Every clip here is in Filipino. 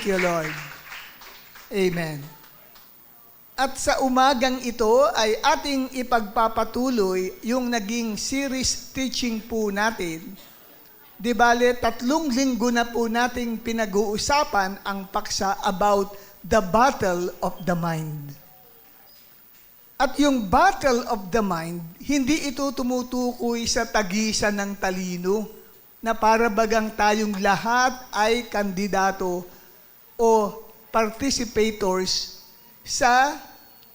Thank you, Lord. Amen. At sa umagang ito ay ating ipagpapatuloy yung naging series teaching po natin. Di bale, 3 linggo na po nating pinag-uusapan ang paksa about the battle of the mind. At yung battle of the mind, hindi ito tumutukoy sa tagisan ng talino na para bagang tayong lahat ay kandidato o participators sa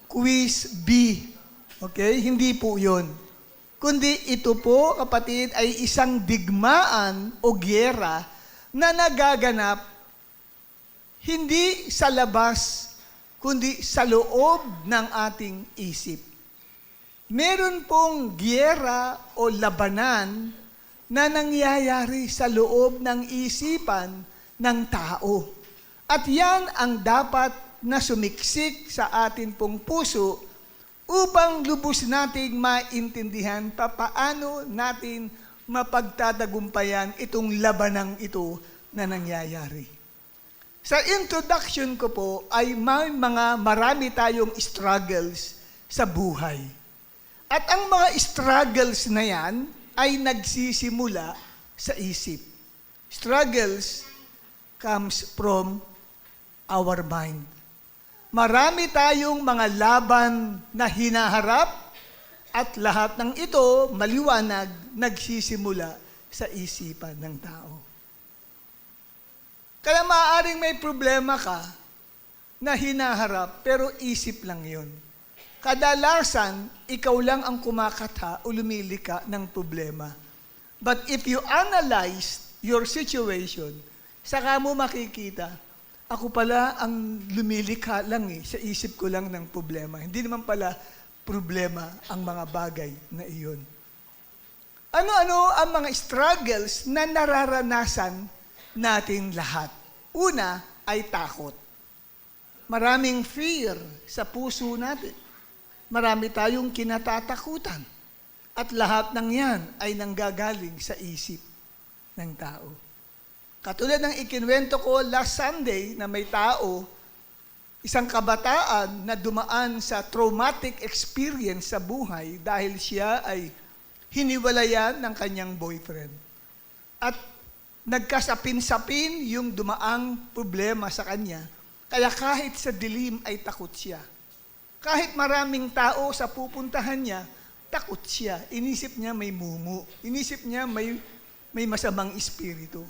quiz B. Okay? Hindi po yun. Kundi ito po, kapatid, ay isang digmaan o gyera na nagaganap hindi sa labas, kundi sa loob ng ating isip. Meron pong gyera o labanan na nangyayari sa loob ng isipan ng tao. At yan ang dapat na sumiksik sa atin pong puso upang lubos nating maintindihan paano natin mapagtatagumpayan itong labanang ito na nangyayari. Sa introduction ko po ay marami tayong struggles sa buhay. At ang mga struggles na yan ay nagsisimula sa isip. Struggles comes from our mind. Marami tayong mga laban na hinaharap at lahat ng ito, maliwanag, nagsisimula sa isipan ng tao. Kaya maaaring may problema ka na hinaharap, pero isip lang yun. Kadalasan, ikaw lang ang kumakatha o lumilika ng problema. But if you analyze your situation, saka mo makikita, ako pala ang lumilika lang sa isip ko lang ng problema. Hindi naman pala problema ang mga bagay na iyon. Ano-ano ang mga struggles na nararanasan natin lahat? Una ay takot. Maraming fear sa puso natin. Marami tayong kinatatakutan. At lahat ng yan ay nanggagaling sa isip ng tao. Katulad ng ikinwento ko last Sunday na may tao, isang kabataan na dumaan sa traumatic experience sa buhay dahil siya ay hiniwalayan ng kanyang boyfriend. At nagkasapin-sapin yung dumaang problema sa kanya, kaya kahit sa dilim ay takot siya. Kahit maraming tao sa pupuntahan niya, takot siya. Inisip niya may mumu. Inisip niya may masamang espiritu.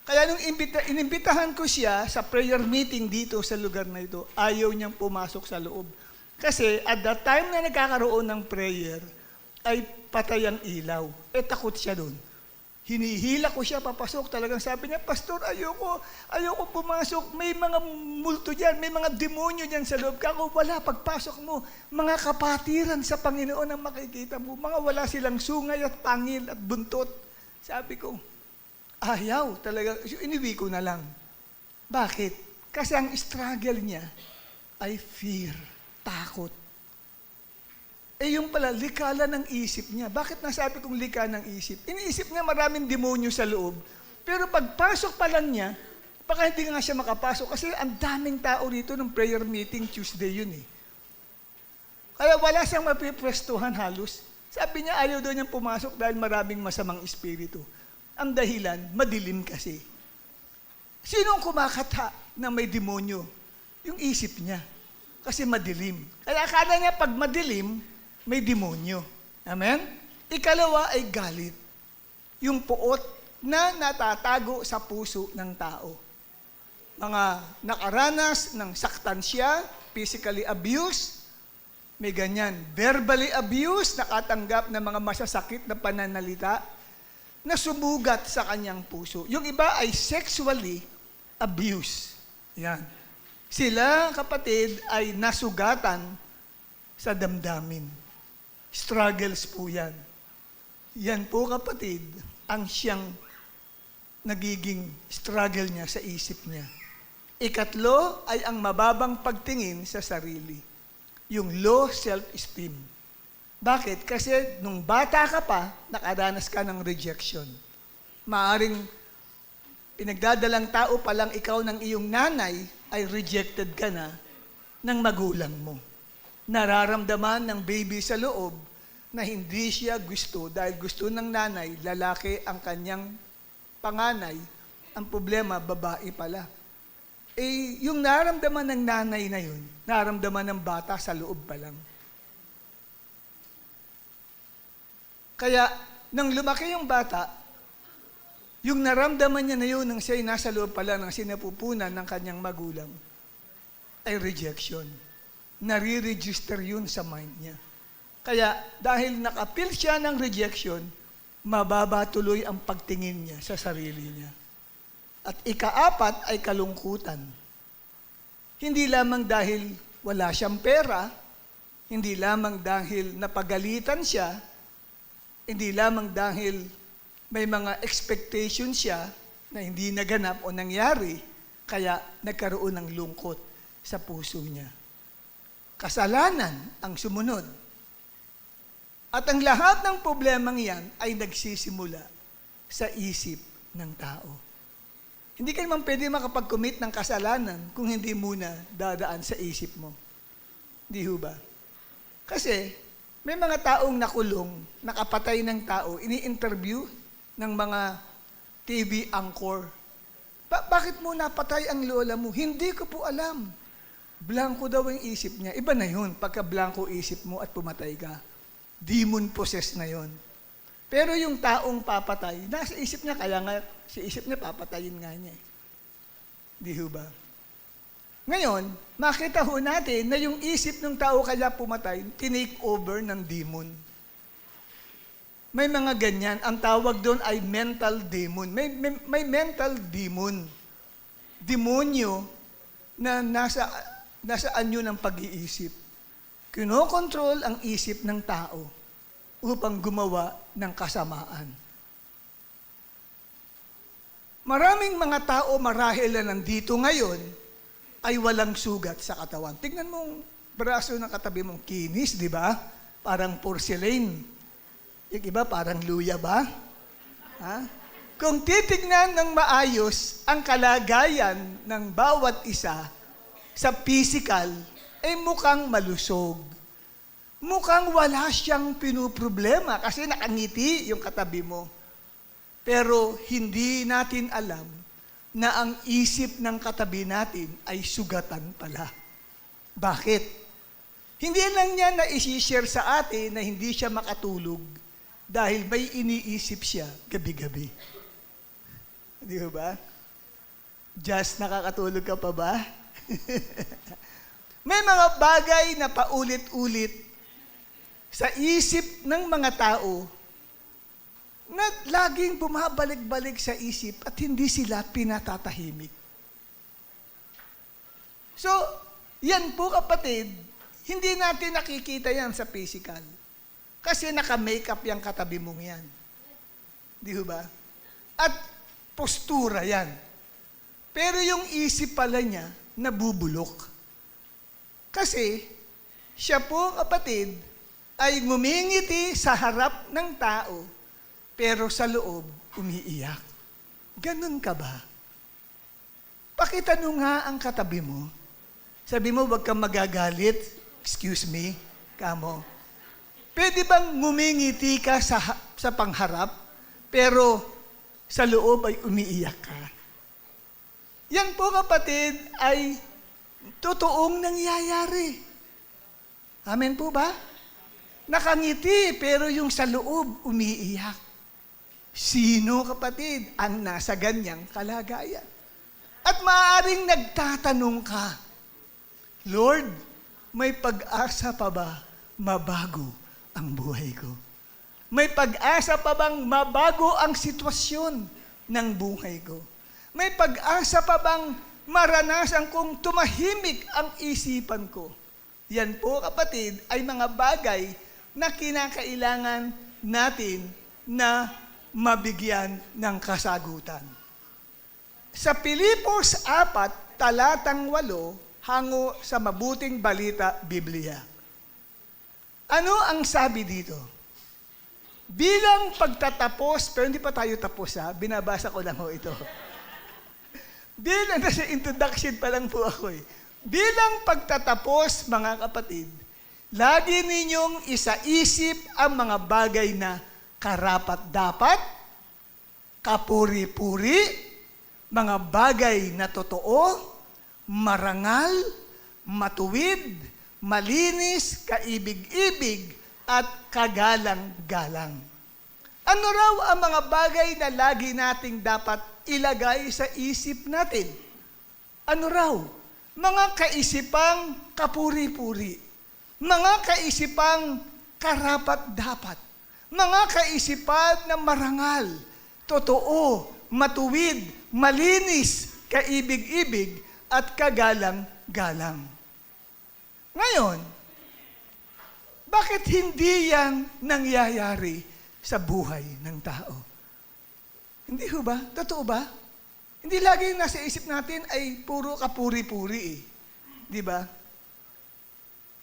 Kaya nung inimbitahan ko siya sa prayer meeting dito sa lugar na ito, ayaw niyang pumasok sa loob. Kasi at that time na nagkakaroon ng prayer, ay patay ang ilaw. Takot siya doon. Hinihila ko siya papasok. Talagang sabi niya, Pastor, ayoko pumasok. May mga multo dyan, may mga demonyo dyan sa loob. Kako, wala, pagpasok mo, mga kapatiran sa Panginoon ang makikita mo. Mga wala silang sungay at pangil at buntot. Sabi ko, ayaw talaga. Iniwi ko na lang. Bakit? Kasi ang struggle niya ay fear, takot. Yung pala, likala ng isip niya. Bakit nasabi kong lika ng isip? Iniisip niya maraming demonyo sa loob. Pero pagpasok pa lang niya, baka hindi nga siya makapasok kasi ang daming tao rito ng prayer meeting Tuesday yun Kaya wala siyang mapipwestuhan halos. Sabi niya, ayaw daw niyang pumasok dahil maraming masamang espiritu. Ang dahilan, madilim kasi. Sinong kumakatha na may demonyo? Yung isip niya. Kasi madilim. Kaya akala niya pag madilim, may demonyo. Amen? Ikalawa ay galit. Yung puot na natatago sa puso ng tao. Mga nakaranas ng saktansya, physically abuse, may ganyan. Verbally abuse, nakatanggap ng mga masasakit na pananalita, na sumugat sa kanyang puso. Yung iba ay sexually abuse. Yan. Sila, kapatid, ay nasugatan sa damdamin. Struggles po yan. Yan po, kapatid, ang siyang nagiging struggle niya sa isip niya. Ikatlo ay ang mababang pagtingin sa sarili. Yung low self-esteem. Bakit? Kasi nung bata ka pa, nakaranas ka ng rejection. Maaring pinagdadalang tao pa lang ikaw ng iyong nanay, ay rejected ka na ng magulang mo. Nararamdaman ng baby sa loob na hindi siya gusto dahil gusto ng nanay, lalaki ang kanyang panganay. Ang problema, babae pala. Yung nararamdaman ng nanay na yun, nararamdaman ng bata sa loob pa lang. Kaya, nang lumaki yung bata, yung naramdaman niya na yun nang siya'y nasa loob pala ng sinapupunan ng kanyang magulang, ay rejection. Nare-register yun sa mind niya. Kaya dahil nakapil siya ng rejection, mababa tuloy ang pagtingin niya sa sarili niya. At ikaapat ay kalungkutan. Hindi lamang dahil wala siyang pera, hindi lamang dahil napagalitan siya, hindi lamang dahil may mga expectation siya na hindi naganap o nangyari, kaya nagkaroon ng lungkot sa puso niya. Kasalanan ang sumunod. At ang lahat ng problemang yan ay nagsisimula sa isip ng tao. Hindi ka naman pwede makapag-commit ng kasalanan kung hindi muna dadaan sa isip mo. Di ho ba? Kasi may mga taong nakulong, nakapatay ng tao, ini-interview ng mga TV anchor. Bakit mo napatay ang lola mo? Hindi ko po alam. Blanco daw ang isip niya. Iba na yun, pagka blanco isip mo at pumatay ka. Demon possessed na yun. Pero yung taong papatay, nasa isip niya, kaya nga sa isip niya, papatayin nga niya. Di ho ba? Ngayon, makita ho natin na yung isip ng tao kaya pumatay, tinake over ng demon. May mga ganyan. Ang tawag doon ay mental demon. May mental demon. Demonyo na nasaan yun ang pag-iisip. Kinokontrol ang isip ng tao upang gumawa ng kasamaan. Maraming mga tao marahil na nandito ngayon ay walang sugat sa katawan. Tingnan mo braso ng katabi mong kinis, di ba? Parang porcelain. Yung iba parang luya ba? Ha? Kung titignan ng maayos ang kalagayan ng bawat isa sa physical, ay mukhang malusog. Mukhang wala siyang pinuproblema kasi nakangiti yung katabi mo. Pero hindi natin alam na ang isip ng katabi natin ay sugatan pala. Bakit? Hindi lang niya na isi-share sa atin na hindi siya makatulog dahil may iniisip siya gabi-gabi. Di ba? Just nakakatulog ka pa ba? May mga bagay na paulit-ulit sa isip ng mga tao na laging bumabalik-balik sa isip at hindi sila pinatatahimik. So, yan po kapatid, hindi natin nakikita yan sa physical. Kasi naka-makeup yung katabi mong yan. Di ba? At postura yan. Pero yung isip pala niya, nabubulok. Kasi, siya po kapatid, ay ngumingiti sa harap ng tao, pero sa loob, umiiyak. Ganun ka ba? Pakitanong nga ang katabi mo. Sabi mo, wag kang magagalit. Excuse me, kamo. Pwede bang ngumingiti ka sa pangharap, pero sa loob ay umiiyak ka? Yan po kapatid ay totoong nangyayari. Amen po ba? Nakangiti, pero yung sa loob umiiyak. Sino kapatid ang nasa ganyang kalagayan? At maaaring nagtatanong ka, Lord, may pag-asa pa ba mabago ang buhay ko? May pag-asa pa bang mabago ang sitwasyon ng buhay ko? May pag-asa pa bang maranasan kong tumahimik ang isipan ko? Yan po kapatid ay mga bagay na kinakailangan natin na mabigyan ng kasagutan. Sa Pilipos 4, talatang 8, hango sa mabuting balita, Biblia. Ano ang sabi dito? Bilang pagtatapos, pero hindi pa tayo tapos binabasa ko lang ito. Bilang nasa introduction pa lang po ako eh. Bilang pagtatapos, mga kapatid, lagi ninyong isaisip ang mga bagay na karapat-dapat, kapuri-puri, mga bagay na totoo, marangal, matuwid, malinis, kaibig-ibig, at kagalang-galang. Ano raw ang mga bagay na lagi nating dapat ilagay sa isip natin? Ano raw? Mga kaisipang kapuri-puri, mga kaisipang karapat-dapat, mga kaisipan na marangal, totoo, matuwid, malinis, kaibig-ibig, at kagalang-galang. Ngayon, bakit hindi yan nangyayari sa buhay ng tao? Hindi ho ba? Totoo ba? Hindi lagi nasa isip natin ay puro kapuri-puri eh. Di ba?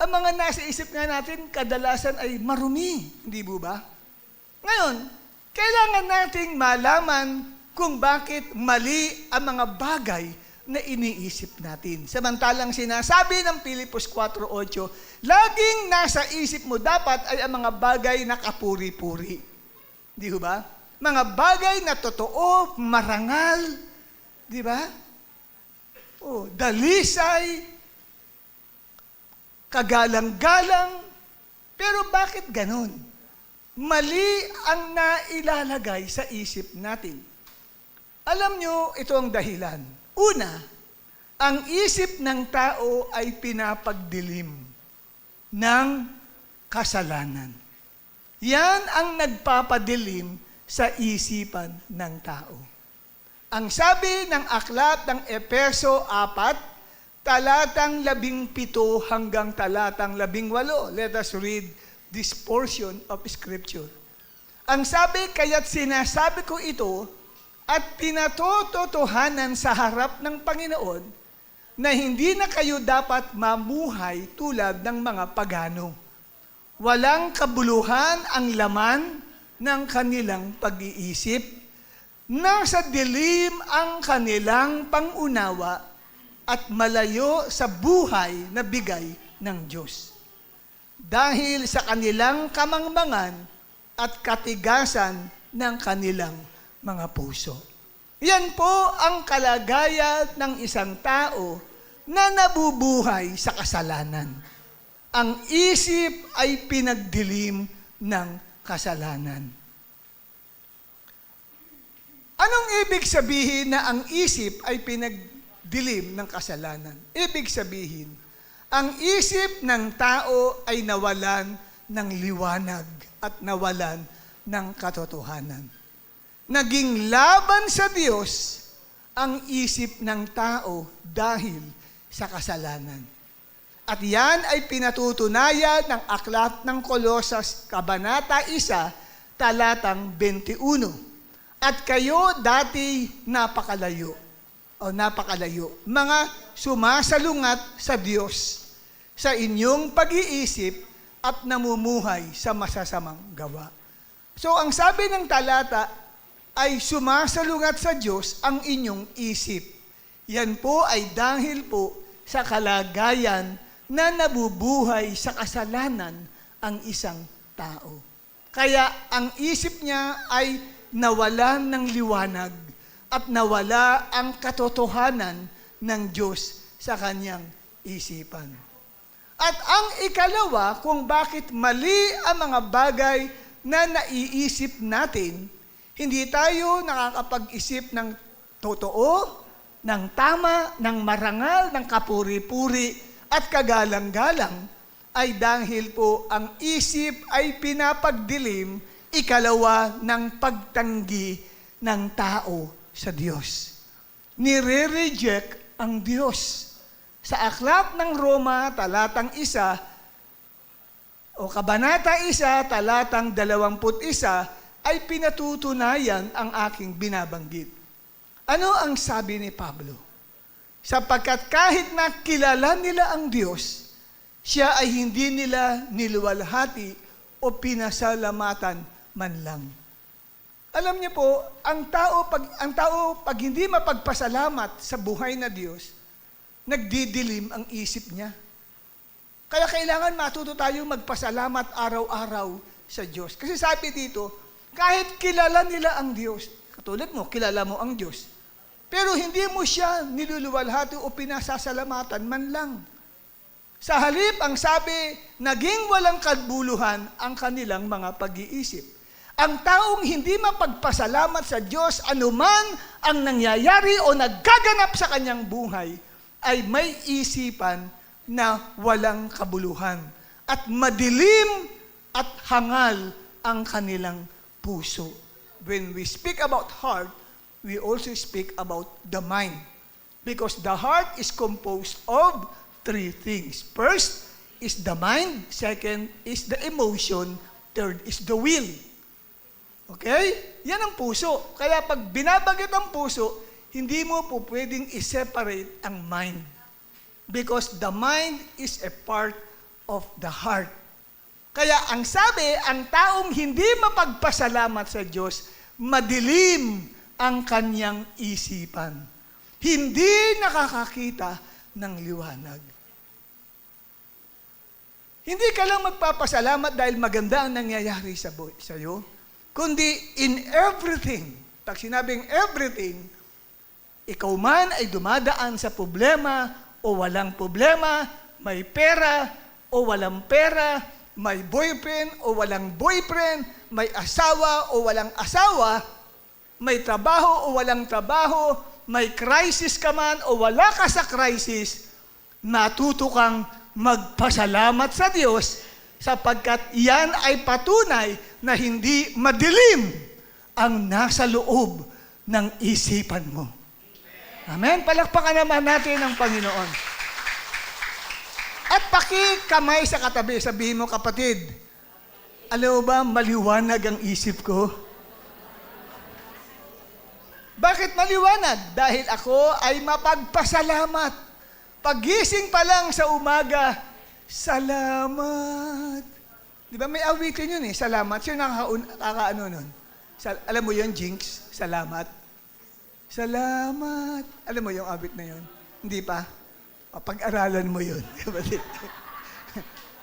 Ang mga nasa isip nga natin, kadalasan ay marumi. Hindi ba? Ngayon, kailangan nating malaman kung bakit mali ang mga bagay na iniisip natin. Samantalang sinasabi ng Pilipos 4:8, laging nasa isip mo dapat ay ang mga bagay na kapuri-puri. Di ba? Mga bagay na totoo, marangal, di ba? Oh, dalisay, kagalang-galang. Pero bakit ganon? Mali ang nailalagay sa isip natin. Alam nyo, ito ang dahilan. Una, ang isip ng tao ay pinapagdilim ng kasalanan. Yan ang nagpapadilim sa isipan ng tao. Ang sabi ng aklat ng Epeso 4, talatang 17 hanggang talatang 18. Let us read this portion of Scripture. Ang sabi, kaya't sinasabi ko ito at pinatototohanan sa harap ng Panginoon na hindi na kayo dapat mamuhay tulad ng mga pagano. Walang kabuluhan ang laman ng kanilang pag-iisip, nasa dilim ang kanilang pangunawa at malayo sa buhay na bigay ng Diyos. Dahil sa kanilang kamangmangan at katigasan ng kanilang mga puso. Yan po ang kalagayan ng isang tao na nabubuhay sa kasalanan. Ang isip ay pinagdilim ng kasalanan. Anong ibig sabihin na ang isip ay pinagdilim ng kasalanan? Ibig sabihin, ang isip ng tao ay nawalan ng liwanag at nawalan ng katotohanan. Naging laban sa Diyos ang isip ng tao dahil sa kasalanan. At yan ay pinatutunayan ng aklat ng Kolosas, Kabanata 1, talatang 21. At kayo dati napakalayo, mga sumasalungat sa Diyos sa inyong pag-iisip at namumuhay sa masasamang gawa. So ang sabi ng talata, ay sumasalungat sa Diyos ang inyong isip. Yan po ay dahil po sa kalagayan na nabubuhay sa kasalanan ang isang tao. Kaya ang isip niya ay nawalan ng liwanag at nawala ang katotohanan ng Diyos sa kanyang isipan. At ang ikalawa, kung bakit mali ang mga bagay na naiisip natin, hindi tayo nakakapag-isip ng totoo, ng tama, ng marangal, ng kapuri-puri at kagalang-galang ay dahil po ang isip ay pinapagdilim, ikalawa ng pagtanggi ng tao sa Diyos. Nire-reject ang Diyos. Sa aklat ng Roma, talatang 1, o Kabanata 1, talatang 21, ay pinatutunayan ang aking binabanggit. Ano ang sabi ni Pablo? Sapagkat kahit na kilala nila ang Diyos, siya ay hindi nila niluwalhati o pinasalamatan man lang. Alam niyo po, ang tao pag hindi mapagpasalamat sa buhay na Diyos, nagdidilim ang isip niya. Kaya kailangan matuto tayo magpasalamat araw-araw sa Diyos. Kasi sabi dito, kahit kilala nila ang Diyos, katulad mo, kilala mo ang Diyos, pero hindi mo siya niluluwalhati o pinasasalamatan man lang. Sa halip, ang sabi, naging walang kabuluhan ang kanilang mga pag-iisip. Ang taong hindi mapagpasalamat sa Diyos, anuman ang nangyayari o nagkaganap sa kanyang buhay, ay may isipan na walang kabuluhan. At madilim at hangal ang kanilang puso. When we speak about heart, we also speak about the mind. Because the heart is composed of three things. First is the mind, second is the emotion, third is the will. Okay? Yan ang puso. Kaya pag binabanggit ang puso, hindi mo po pwedeng i-separate ang mind. Because the mind is a part of the heart. Kaya ang sabi, ang taong hindi mapagpasalamat sa Diyos, madilim ang kanyang isipan. Hindi nakakakita ng liwanag. Hindi ka lang magpapasalamat dahil maganda ang nangyayari sa iyo, kundi in everything. Pag sinabing everything, ikaw man ay dumadaan sa problema o walang problema, may pera o walang pera, may boyfriend o walang boyfriend, may asawa o walang asawa, may trabaho o walang trabaho, may crisis ka man o wala ka sa crisis, natuto kang magpasalamat sa Diyos sapagkat yan ay patunay na hindi madilim ang nasa loob ng isipan mo. Amen? Palakpakan naman natin ang Panginoon. At pakikamay sa katabi, sabihin mo, kapatid, alam mo ba, maliwanag ang isip ko? Bakit maliwanag? Dahil ako ay mapagpasalamat. Pagising pa lang sa umaga, salamat. Di ba may awitin yun eh, salamat. Sino nakakaano nun? Alam mo yun, Jinx? Salamat. Salamat. Alam mo yung awit na yun? Hindi pa? Pag-aralan mo yun.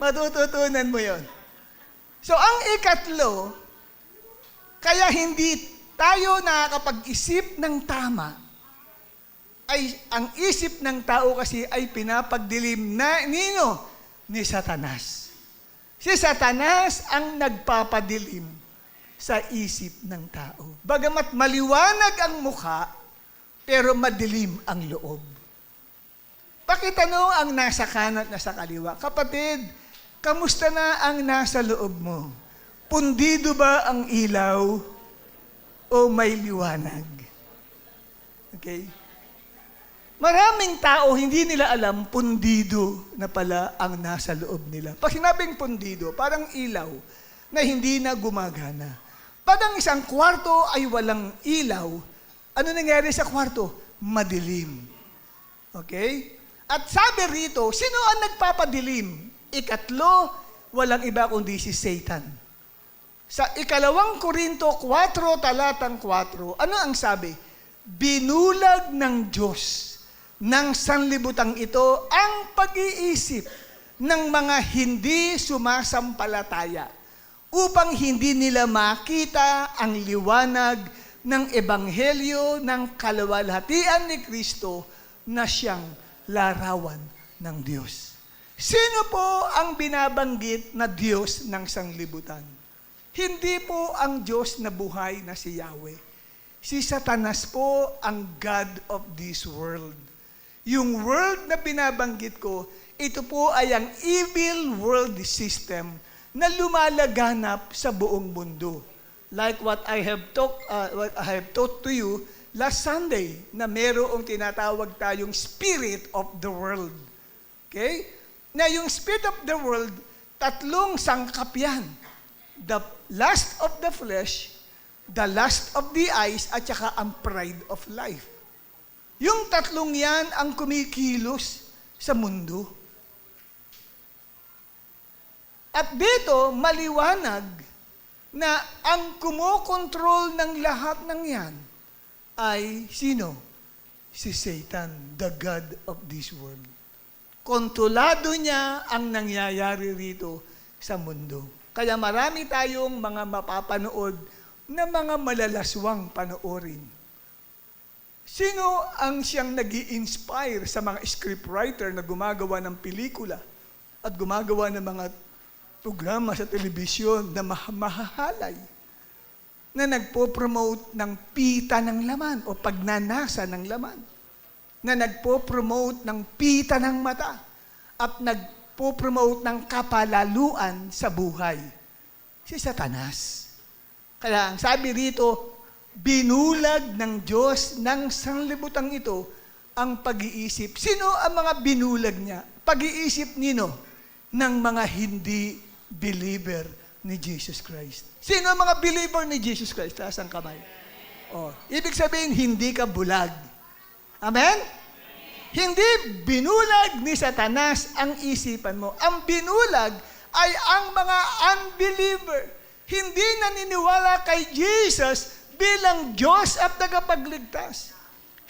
Matututunan mo yun. So, ang ikatlo, kaya hindi tayo nakakapag-isip ng tama, ay ang isip ng tao kasi ay pinapagdilim na nino ni Satanas. Si Satanas ang nagpapadilim sa isip ng tao. Bagamat maliwanag ang mukha, pero madilim ang loob. Pakitanong ang nasa kanan at nasa kaliwa. Kapatid, kamusta na ang nasa loob mo? Pundido ba ang ilaw o may liwanag? Okay? Maraming tao, hindi nila alam, pundido na pala ang nasa loob nila. Pag sinabing pundido, parang ilaw na hindi na gumagana. Pag ang isang kwarto ay walang ilaw, ano nangyari sa kwarto? Madilim. Okay? At sabi rito, sino ang nagpapadilim? Ikatlo, walang iba kundi si Satan. Sa ikalawang Korinto 4, talatang 4, ano ang sabi? Binulag ng Diyos ng sanlibutang ito ang pag-iisip ng mga hindi sumasampalataya upang hindi nila makita ang liwanag ng ebanghelyo ng kaluwalhatian ni Kristo na siyang larawan ng Diyos. Sino po ang binabanggit na Diyos ng sanglibutan? Hindi po ang Diyos na buhay na si Yahweh. Si Satanas po ang God of this world. Yung world na binabanggit ko, ito po ay ang evil world system na lumalaganap sa buong mundo. Like what I have taught to you last Sunday, na mayroong tinatawag tayong spirit of the world. Okay? Na yung spirit of the world, tatlong sangkap yan. The lust of the flesh, the lust of the eyes, at saka ang pride of life. Yung tatlong yan ang kumikilos sa mundo. At dito, maliwanag na ang kumokontrol ng lahat ng yan ay sino? Si Satan, the God of this world. Kontrolado niya ang nangyayari rito sa mundo. Kaya marami tayong mga mapapanood na mga malalaswang panoorin. Sino ang siyang nag-i-inspire sa mga scriptwriter na gumagawa ng pelikula at gumagawa ng mga programa sa telebisyon na mahahalay, na nagpo-promote ng pita ng laman o pagnanasa ng laman, na nagpo-promote ng pita ng mata at nagpo-promote ng kapalaluan sa buhay? Si Satanas. Kaya ang sabi rito, binulag ng Diyos ng sanlibutan ito ang pag-iisip. Sino ang mga binulag niya? Pag-iisip nino ng mga hindi believer ni Jesus Christ. Sino ang mga believer ni Jesus Christ? Taas ang kamay. Ibig sabihin, hindi ka bulag. Amen? Hindi binulag ni Satanas ang isipan mo. Ang binulag ay ang mga unbeliever. Hindi naniniwala kay Jesus bilang Diyos at tagapagligtas.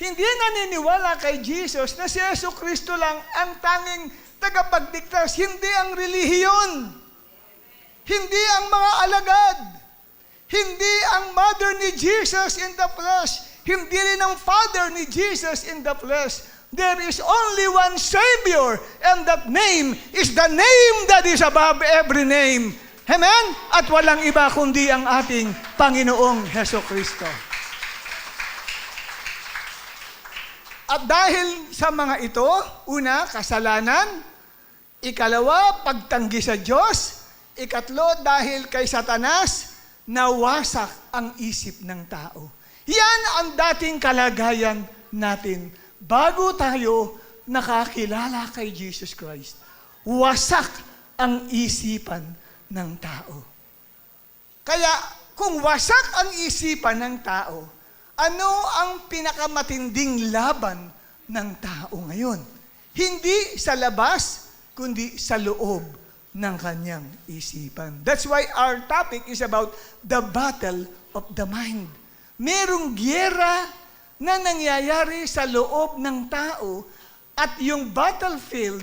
Hindi naniniwala kay Jesus na si Jesucristo lang ang tanging tagapagligtas. Hindi ang relihiyon. Hindi ang mga alagad. Hindi ang mother ni Jesus in the flesh. Hindi rin ang father ni Jesus in the flesh. There is only one Savior, and that name is the name that is above every name. Amen? At walang iba kundi ang ating Panginoong Jesucristo. At dahil sa mga ito, una, kasalanan. Ikalawa, pagtanggi sa Diyos. Ikatlo, dahil kay Satanas, nawasak ang isip ng tao. Yan ang dating kalagayan natin bago tayo nakakilala kay Jesus Christ. Wasak ang isipan ng tao. Kaya kung wasak ang isipan ng tao, ano ang pinakamatinding laban ng tao ngayon? Hindi sa labas, kundi sa loob ng kanyang isipan. That's why our topic is about the battle of the mind. Merong giyera na nangyayari sa loob ng tao at yung battlefield,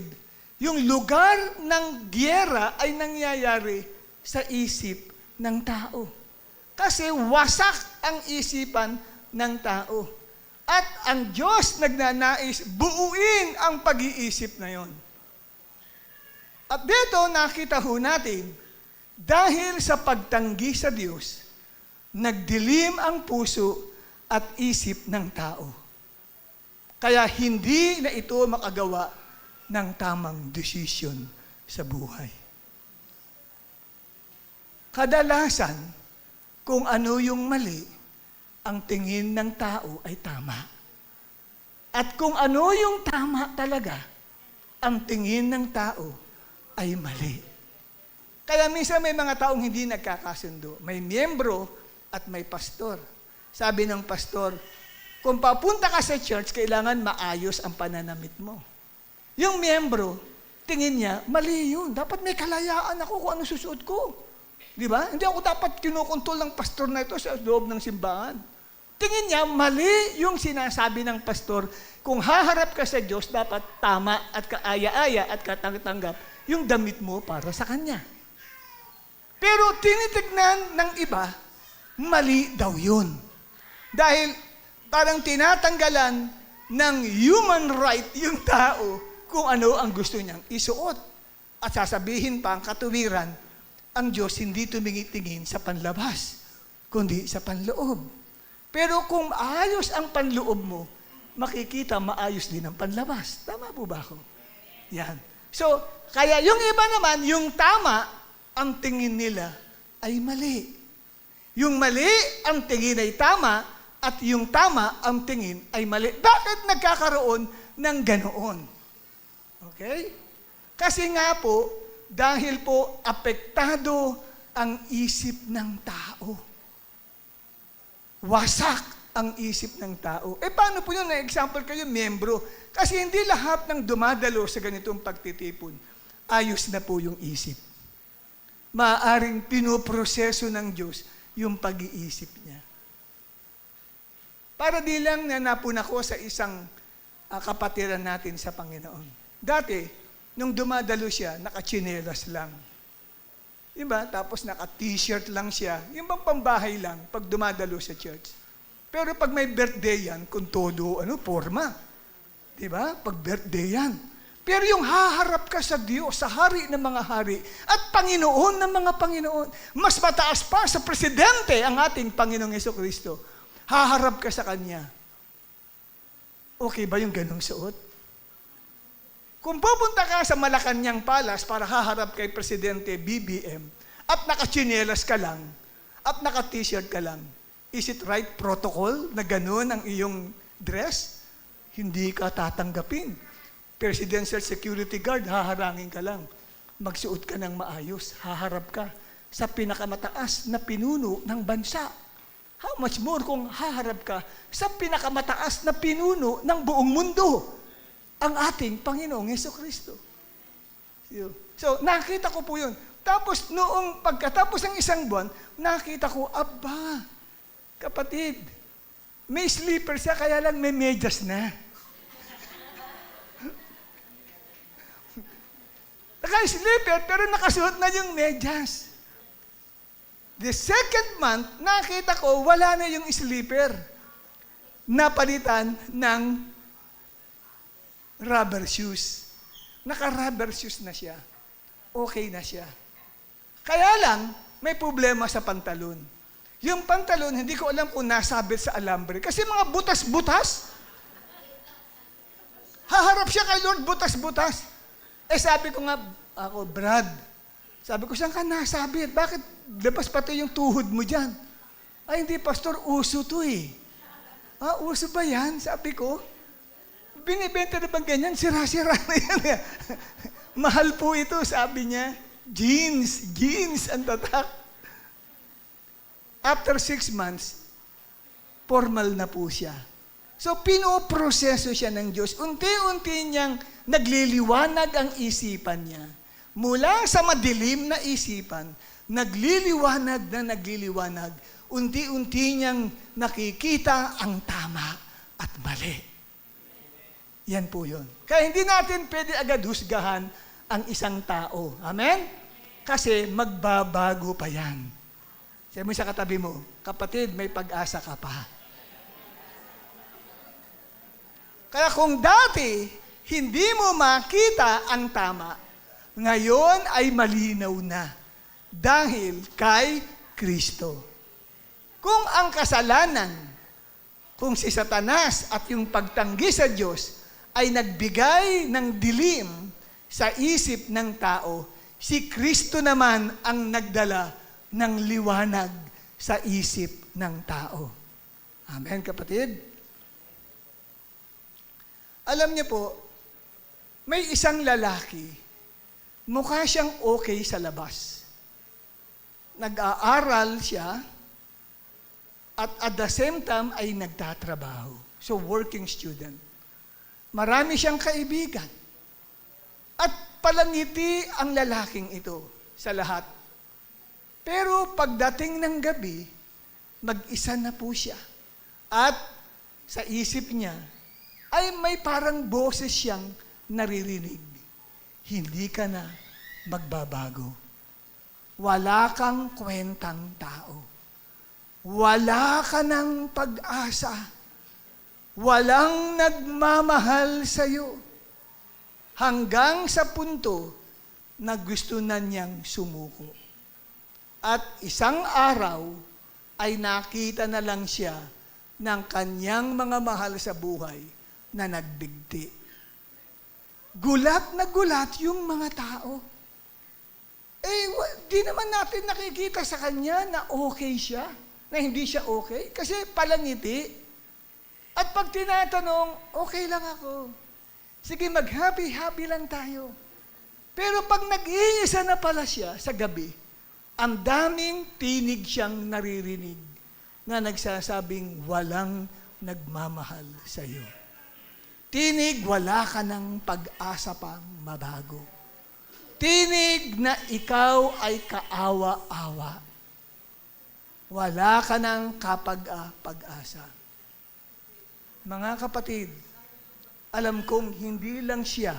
yung lugar ng giyera ay nangyayari sa isip ng tao. Kasi wasak ang isipan ng tao. At ang Diyos nagnanais buuin ang pag-iisip na yon. At dito nakita ho natin, dahil sa pagtanggi sa Diyos, nagdilim ang puso at isip ng tao. Kaya hindi na ito makagawa ng tamang desisyon sa buhay. Kadalasan, kung ano yung mali, ang tingin ng tao ay tama. At kung ano yung tama talaga, ang tingin ng tao ay mali. Kaya minsan may mga taong hindi nagkakasundo. May miyembro at may pastor. Sabi ng pastor, kung papunta ka sa church, kailangan maayos ang pananamit mo. Yung miyembro, tingin niya, mali yun. Dapat may kalayaan ako kung ano susuot ko. Di ba? Hindi ako dapat kinukontol ng pastor na ito sa loob ng simbahan. Tingin niya, mali yung sinasabi ng pastor. Kung haharap ka sa Diyos, dapat tama at kaaya-aya at katanggap yung damit mo para sa Kanya. Pero tinitignan ng iba, mali daw yun. Dahil parang tinatanggalan ng human right yung tao kung ano ang gusto niyang isuot. At sasabihin pa ang katuwiran, ang Diyos hindi tumingitingin sa panlabas, kundi sa panloob. Pero kung maayos ang panloob mo, makikita maayos din ang panlabas. Tama po ba ako? Yan. So, kaya yung iba naman, yung tama, ang tingin nila ay mali. Yung mali, ang tingin ay tama, at yung tama, ang tingin ay mali. Bakit nagkakaroon ng ganoon? Okay? Kasi nga po, dahil po apektado ang isip ng tao. Wasak ang isip ng tao. Paano po yun? Na-example kayo, miyembro. Kasi hindi lahat ng dumadalo sa ganitong pagtitipon, ayos na po yung isip. maaaring pinoproseso ng Diyos yung pag-iisip niya. Para di lang na napuna ko sa isang kapatiran natin sa Panginoon. Dati, nung dumadalo siya, nakachinelas lang. Diba? Tapos naka-t-shirt lang siya. Yung bang pambahay lang pag dumadalo sa church. Pero pag may birthday yan, kung todo, forma. Diba? Pag birthday yan. Pero yung haharap ka sa Diyos, sa hari ng mga hari, at Panginoon ng mga Panginoon, mas mataas pa sa presidente ang ating Panginoong Jesucristo. Haharap ka sa Kanya. Okay ba yung ganong suot? Kung pupunta ka sa Malacanang Palace para haharap kay Presidente BBM, at nakachinelas ka lang, at naka-t-shirt ka lang, is it right protocol na gano'n ang iyong dress? Hindi ka tatanggapin. Presidential security guard, haharangin ka lang. Magsuot ka ng maayos, haharap ka sa pinakamataas na pinuno ng bansa. How much more kung haharap ka sa pinakamataas na pinuno ng buong mundo, ang ating Panginoong Jesucristo. So, nakita ko po yun. Tapos, noong pagkatapos ng isang buwan, nakita ko, aba, kapatid, may slipper siya, kaya lang may medyas na. Naka-slipper, pero nakasuot na yung medyas. The second month, nakita ko, wala na yung slipper. Napalitan ng rubber shoes. Naka-rubber shoes na siya. Okay na siya. Kaya lang, may problema sa pantalon. Yung pantalon, hindi ko alam kung nasabit sa alambre. Kasi mga butas-butas. Haharap siya kay Lord, butas-butas. Sabi ko nga, Brad, sabi ko, saan ka nasabit? Bakit labas pati yung tuhod mo dyan? Ay, hindi, Pastor, uso to eh. Uso ba yan? Sabi ko, binibenta na bang ganyan? Sira-sira na yan. Mahal po ito, sabi niya. Jeans ang tatak. After 6 months, formal na po siya. So, pinoproseso siya ng Diyos. Unti-unti niyang nagliliwanag ang isipan niya. Mula sa madilim na isipan, nagliliwanag. Unti-unti niyang nakikita ang tama at mali. Yan po yun. Kaya hindi natin pwede agad husgahan ang isang tao. Amen? Kasi magbabago pa yan. Sabi mo sa katabi mo, kapatid, may pag-asa ka pa. Kaya kung dati, hindi mo makita ang tama, ngayon ay malinaw na dahil kay Kristo. Kung ang kasalanan, kung si Satanas at yung pagtanggi sa Diyos ay nagbigay ng dilim sa isip ng tao, si Kristo naman ang nagdala ng liwanag sa isip ng tao. Amen, kapatid? Alam niyo po, may isang lalaki, mukha siyang okay sa labas. Nag-aaral siya, at the same time ay nagtatrabaho. So, working student. Marami siyang kaibigan. At palangiti ang lalaking ito sa lahat. Pero pagdating ng gabi, mag-isa na po siya. At sa isip niya, ay may parang boses siyang naririnig. Hindi ka na magbabago. Wala kang kwentang tao. Wala ka ng pag-asa. Walang nagmamahal sa iyo. Hanggang sa punto na gusto na niyang sumuko. At isang araw ay nakita na lang siya ng kanyang mga mahal sa buhay na nagbigti. Gulat na gulat yung mga tao. Di naman natin nakikita sa kanya na okay siya, na hindi siya okay, kasi palangiti. At pag tinatanong, okay lang ako. Sige, mag-happy-happy lang tayo. Pero pag nag-iisa na pala siya sa gabi, ang daming tinig siyang naririnig na nagsasabing walang nagmamahal sa iyo. Tinig, wala ka ng pag-asa pang mabago. tinig na ikaw ay kaawa-awa. Wala ka ng kapag-pag-asa. Mga kapatid, alam kong hindi lang siya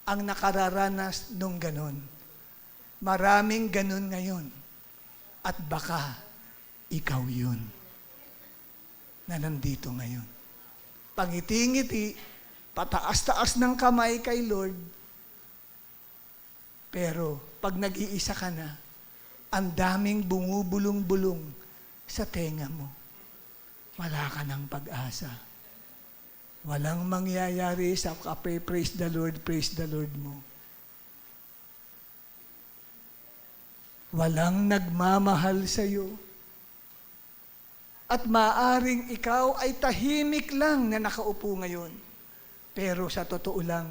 ang nakararanas nung ganon. Maraming ganon ngayon. At baka ikaw yun na nandito ngayon. Pangiti-ngiti, pataas-taas ng kamay kay Lord, pero pag nag-iisa ka na, ang daming bumubulong-bulong sa tenga mo. Wala ka ng pag-asa. Walang mangyayari sa praise the Lord mo. Walang nagmamahal sa iyo. At maaring ikaw ay tahimik lang na nakaupo ngayon. Pero sa totoo lang,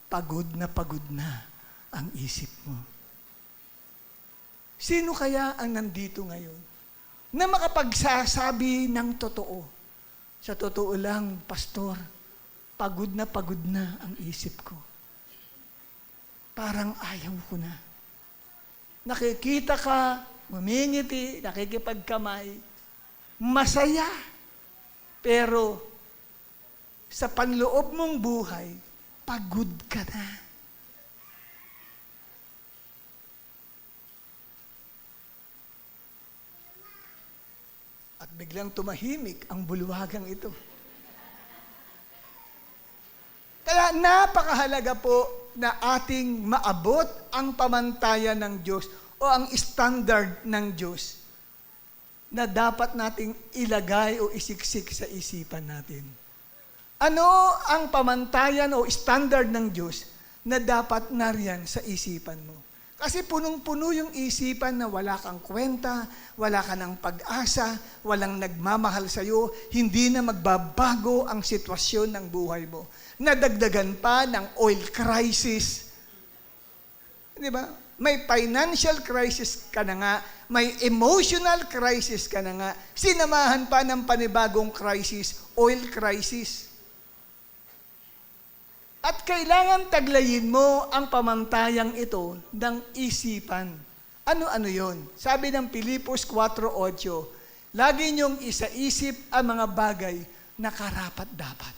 pagod na ang isip mo. Sino kaya ang nandito ngayon na makapagsasabi ng totoo? Sa totoo lang, Pastor, pagod na ang isip ko. Parang ayaw ko na. Nakikita ka, mamingiti, nakikipagkamay, masaya. Pero sa panloob mong buhay, pagod ka na. At biglang tumahimik ang bulwagang ito. Kaya napakahalaga po na ating maabot ang pamantayan ng Diyos o ang standard ng Diyos na dapat nating ilagay o isiksik sa isipan natin. Ano ang pamantayan o standard ng Diyos na dapat nariyan sa isipan mo? Kasi punong-puno yung isipan na wala kang kwenta, wala ka ng pag-asa, walang nagmamahal sa iyo, hindi na magbabago ang sitwasyon ng buhay mo. Nadagdagan pa ng oil crisis. Di ba? May financial crisis ka na nga, may emotional crisis ka na nga, sinamahan pa ng panibagong crisis, oil crisis. At kailangan taglayin mo ang pamantayang ito ng isipan. Ano-ano yon? Sabi ng Pilipos 4:8, lagi niyong isaisip ang mga bagay na karapat-dapat.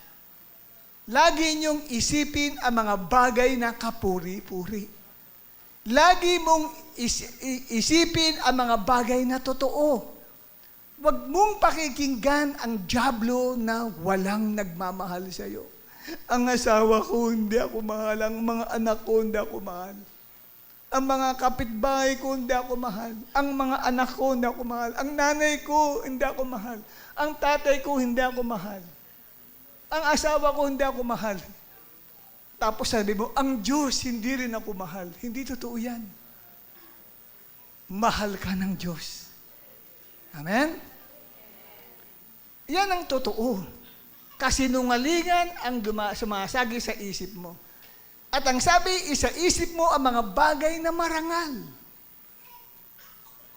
Lagi niyong isipin ang mga bagay na kapuri-puri. Lagi mong isipin ang mga bagay na totoo. Huwag mong pakikinggan ang dyablo na walang nagmamahal sa iyo. Ang asawa ko, hindi ako mahal. Ang mga anak ko, hindi ako mahal. Ang mga kapitbahay ko, hindi ako mahal. Ang mga anak ko, hindi ako mahal. Ang nanay ko, hindi ako mahal. Ang tatay ko, hindi ako mahal. Ang asawa ko, hindi ako mahal. Tapos sabi mo, ang Diyos, hindi rin ako mahal. Hindi totoo yan. Mahal ka ng Diyos. Amen? Yan ang totoo. Kasinungalingan ang sumasagi sa isip mo. At ang sabi, isa isip mo ang mga bagay na marangal.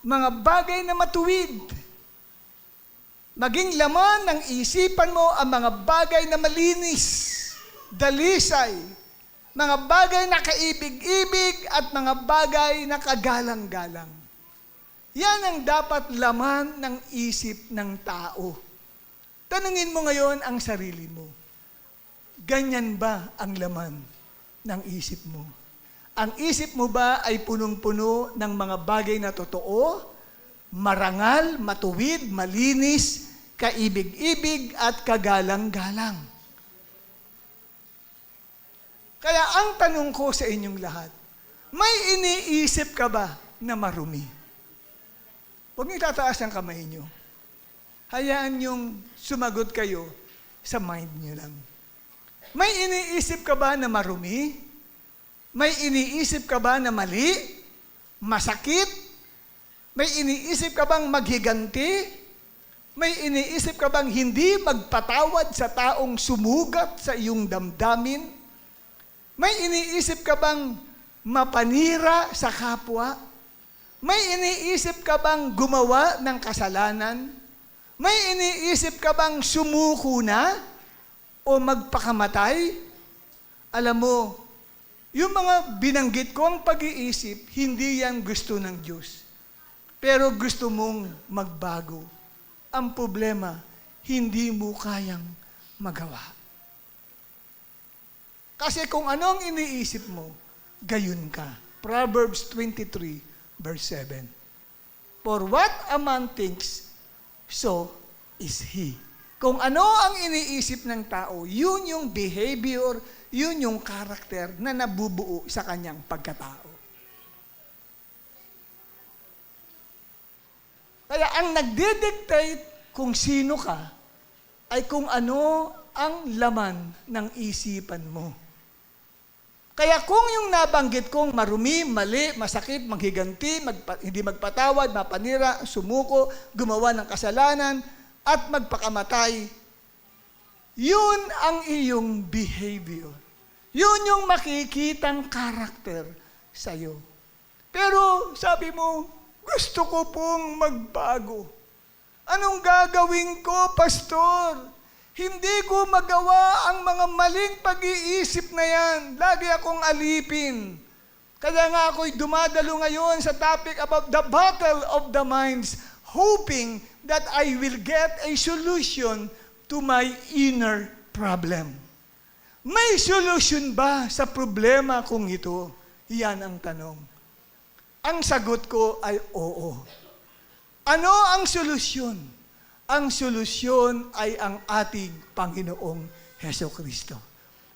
Mga bagay na matuwid. Maging laman ng isipan mo ang mga bagay na malinis, dalisay, mga bagay na kaibig-ibig at mga bagay na kagalang-galang. Yan ang dapat laman ng isip ng tao. Tanungin mo ngayon ang sarili mo. Ganyan ba ang laman ng isip mo? Ang isip mo ba ay punong-puno ng mga bagay na totoo, marangal, matuwid, malinis, kaibig-ibig at kagalang-galang? Kaya ang tanong ko sa inyong lahat, may iniisip ka ba na marumi? Huwag niyo tataas ang kamay niyo. Hayaan niyong sumagot kayo sa mind niyo lang. May iniisip ka ba na marumi? May iniisip ka ba na mali? Masakit? May iniisip ka bang maghiganti? May iniisip ka bang hindi magpatawad sa taong sumugat sa iyong damdamin? May iniisip ka bang mapanira sa kapwa? May iniisip ka bang gumawa ng kasalanan? May iniisip ka bang sumuko na o magpakamatay? Alam mo, Yung mga binanggit kong pag-iisip, hindi yan gusto ng Diyos. Pero gusto mong magbago. Ang problema, hindi mo kayang magawa. Kasi kung ano ang iniisip mo, gayon ka. Proverbs 23, verse 7. For what a man thinks, so is he. Kung ano ang iniisip ng tao, yun yung behavior, yun yung karakter na nabubuo sa kanyang pagkatao. Kaya ang nagdidictate kung sino ka, ay kung ano ang laman ng isipan mo. Kaya kung yung nabanggit kong marumi, mali, masakit, maghiganti, hindi magpatawad, mapanira, sumuko, gumawa ng kasalanan, at magpakamatay, yun ang iyong behavior. Yun yung makikitang karakter sa'yo. Pero sabi mo, gusto ko pong magbago. Anong gagawin ko, pastor? Hindi ko magawa ang mga maling pag-iisip na yan. Lagi akong alipin. Kaya nga ako'y dumadalo ngayon sa topic about the battle of the minds, hoping that I will get a solution to my inner problem. May solution ba sa problema kong ito? Yan ang tanong. Ang sagot ko ay oo. Ano ang solusyon? Ang solusyon ay ang ating Panginoong Hesukristo.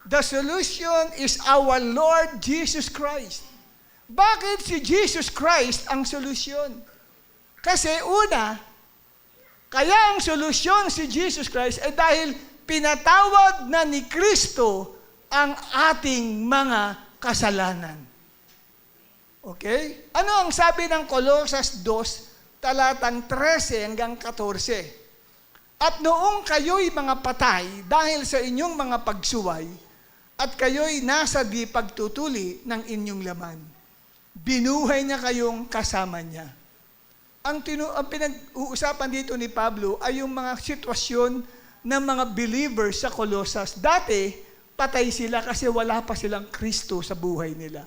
The solution is our Lord Jesus Christ. Bakit si Jesus Christ ang solusyon? Kasi una, kaya ang solusyon si Jesus Christ ay dahil pinatawad na ni Kristo ang ating mga kasalanan. Okay? Ano ang sabi ng Colosas 2, talatang 13 hanggang 14? At noong kayo'y mga patay dahil sa inyong mga pagsuway, at kayo'y nasa di pagtutuli ng inyong laman, binuhay niya kayong kasama niya. Ang pinag-uusapan dito ni Pablo ay yung mga sitwasyon ng mga believers sa Colosas. Dati, patay sila kasi wala pa silang Kristo sa buhay nila.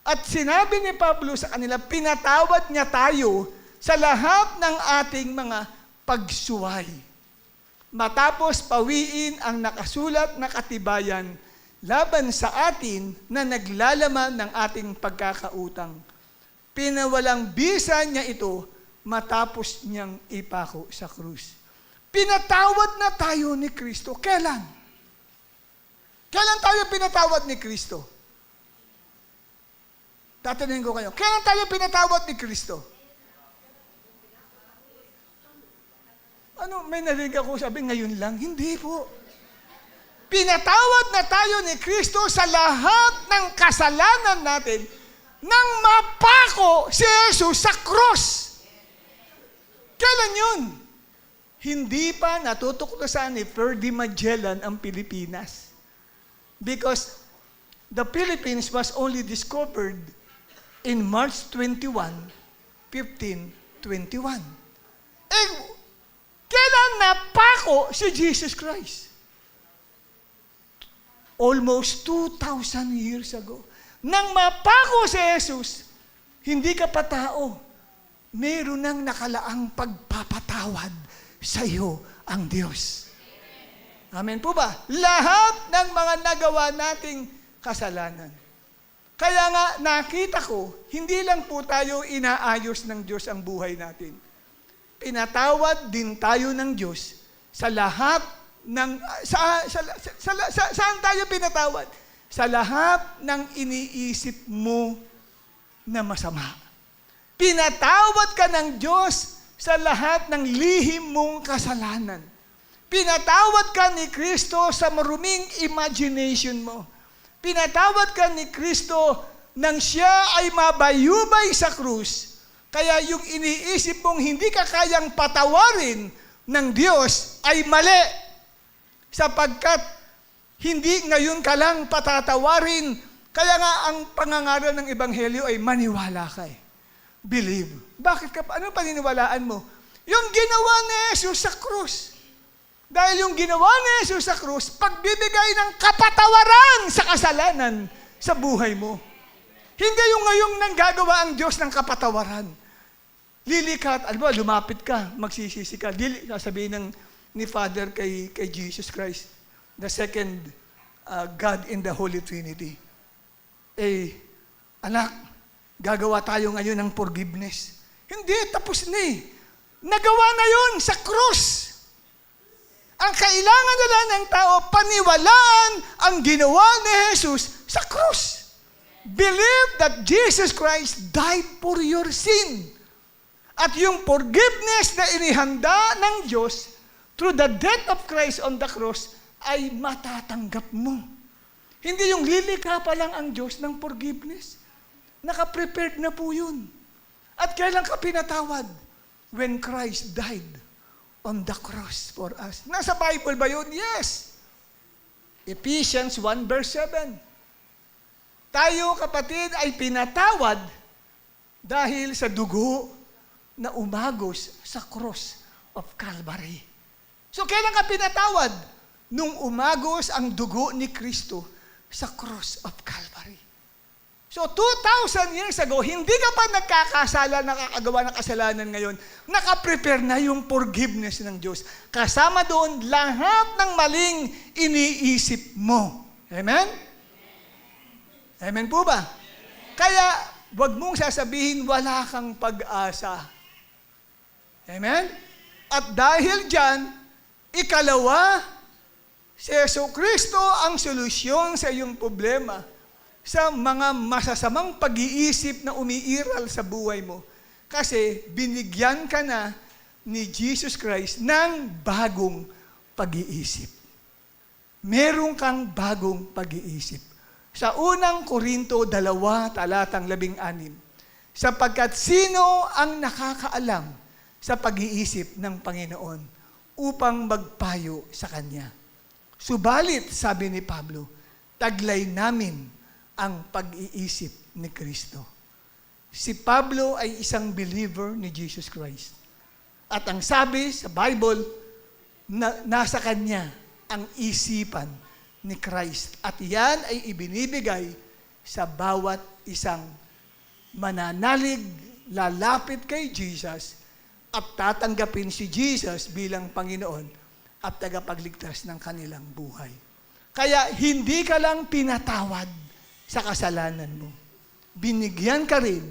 At sinabi ni Pablo sa kanila, pinatawad niya tayo sa lahat ng ating mga pagsuway. Matapos pawiin ang nakasulat na katibayan laban sa atin na naglalaman ng ating pagkakautang. Pinawalang bisa niya ito matapos niyang ipako sa krus. Pinatawad na tayo ni Kristo. Kailan? Kailan tayo pinatawad ni Kristo? Tatanungin ko kayo, kailan tayo pinatawad ni Kristo? Ano, may narinig ako, sabi, ngayon lang. Hindi po. Pinatawad na tayo ni Kristo sa lahat ng kasalanan natin nang mapako si Jesus sa cross. Kailan yun? Hindi pa natutuklasan ni Ferdy Magellan ang Pilipinas. Because the Philippines was only discovered in March 21, 1521. Kailan napako si Jesus Christ? Almost 2,000 years ago. Nang mapako si Jesus, hindi ka pa tao. Meron nang nakalaang pagpapatawad sa iyo ang Diyos. Amen po ba? Lahat ng mga nagawa nating kasalanan. Kaya nga nakita ko, hindi lang po tayo inaayos ng Diyos ang buhay natin. Pinatawad din tayo ng Diyos sa lahat ng saan tayo pinatawad? Sa lahat ng iniisip mo na masama. Pinatawad ka ng Diyos sa lahat ng lihim mong kasalanan. Pinatawad ka ni Kristo sa maruming imagination mo. Pinatawad ka ni Kristo nang siya ay mabayubay sa krus. Kaya yung iniisip mong hindi ka kayang patawarin ng Diyos ay mali. Sapagkat hindi ngayon ka lang patatawarin. Kaya nga ang pangangaral ng Ebanghelyo ay maniwala ka eh. Believe. Bakit ka pa? Ano paniniwalaan mo? Yung ginawa ni Jesus sa krus. Dahil yung ginawa ni Jesus sa krus, pagbibigay ng kapatawaran sa kasalanan, sa buhay mo. Hindi yung ngayong nanggagawa ang Diyos ng kapatawaran. Lilikat, alam mo, lumapit ka, magsisisi ka. Sasabihin ni Father kay Jesus Christ, the second God in the Holy Trinity. Anak, gagawa tayo ngayon ng forgiveness. Hindi, tapos na eh. Nagawa na yun sa krus. Ang kailangan nila ng tao, paniwalaan ang ginawa ni Jesus sa krus. Believe that Jesus Christ died for your sin. At yung forgiveness na inihanda ng Diyos through the death of Christ on the cross ay matatanggap mo. Hindi yung lilikha pa lang ang Diyos ng forgiveness. Naka-prepared na po yun. At kailan ka pinatawad? When Christ died on the cross for us. Nasa Bible ba yun? Yes. Ephesians 1 verse 7. Tayo, kapatid, ay pinatawad dahil sa dugo na umagos sa cross of Calvary. So, kailan ka pinatawad? Nung umagos ang dugo ni Kristo sa cross of Calvary. So, 2,000 years ago, hindi ka pa nagkakasala, nakakagawa ng kasalanan ngayon. Nakaprepare na yung forgiveness ng Diyos. Kasama doon, lahat ng maling iniisip mo. Amen? Amen po ba? Kaya, wag mong sasabihin, wala kang pag-asa. Amen? At dahil dyan, ikalawa, si Jesucristo ang solusyon sa iyong problema, sa mga masasamang pag-iisip na umiiral sa buhay mo. Kasi binigyan ka na ni Jesus Christ ng bagong pag-iisip. Meron kang bagong pag-iisip. Sa unang Korinto 2, talatang 16, sapagkat sino ang nakakaalam sa pag-iisip ng Panginoon upang magpayo sa Kanya? Subalit, sabi ni Pablo, taglay namin ang pag-iisip ni Kristo. Si Pablo ay isang believer ni Jesus Christ. At ang sabi sa Bible, nasa kanya ang isipan ni Christ. At yan ay ibinibigay sa bawat isang mananalig, lalapit kay Jesus, at tatanggapin si Jesus bilang Panginoon at tagapagligtas ng kanilang buhay. Kaya hindi ka lang pinatawad sa kasalanan mo. Binigyan ka rin